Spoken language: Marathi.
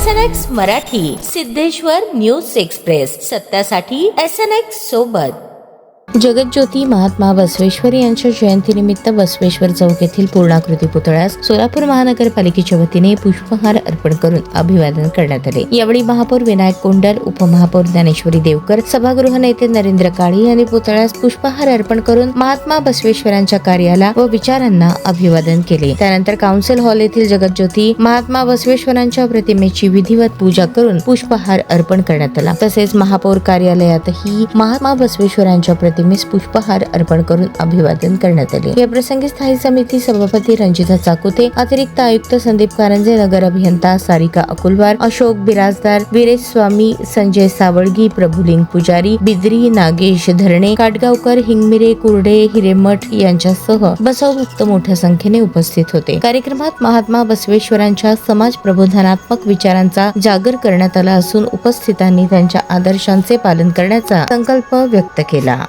SNX Marathi, Siddheshwar news express, सत्यासाठी SNX सोबत. जगज्योती महात्मा बसवेश्वर यांच्या जयंतीनिमित्त बसवेश्वर चौक येथील पूर्णाकृती पुतळ्यास सोलापूर महानगरपालिकेच्या वतीने पुष्पहार अर्पण करून अभिवादन करण्यात आले. यावेळी महापौर विनायक कोंडल, उपमहापौर ज्ञानेश्वरी देवकर, सभागृह नेते नरेंद्र काळे यांनी पुतळ्यास पुष्पहार अर्पण करून महात्मा बसवेश्वरांच्या कार्याला व विचारांना अभिवादन केले. त्यानंतर काउन्सिल हॉल येथील जगज्योती महात्मा बसवेश्वरांच्या प्रतिमेची विधिवत पूजा करून पुष्पहार अर्पण करण्यात आला. तसेच महापौर कार्यालयातही महात्मा बसवेश्वरांच्या प्रतिमेस पुष्पहार अर्पण करून अभिवादन करण्यात आले. या प्रसंगी स्थायी समिती सभापती रंजिता चाकोते, अतिरिक्त आयुक्त संदीप कारंजे, नगर अभियंता सारिका अकुलवार, अशोक बिराजदार, वीरेश स्वामी, संजय सावळगी, प्रभुलिंग पुजारी, बिद्री, नागेश धरणे, काटगावकर, हिंगमिरे, कुर्डे, हिरेमठ यांच्यासह बसवभक्त मोठ्या संख्येने उपस्थित होते. कार्यक्रमात महात्मा बसवेश्वरांच्या समाज प्रबोधनात्मक विचारांचा जागर करण्यात आला असून उपस्थितांनी त्यांच्या आदर्शांचे पालन करण्याचा संकल्प व्यक्त केला.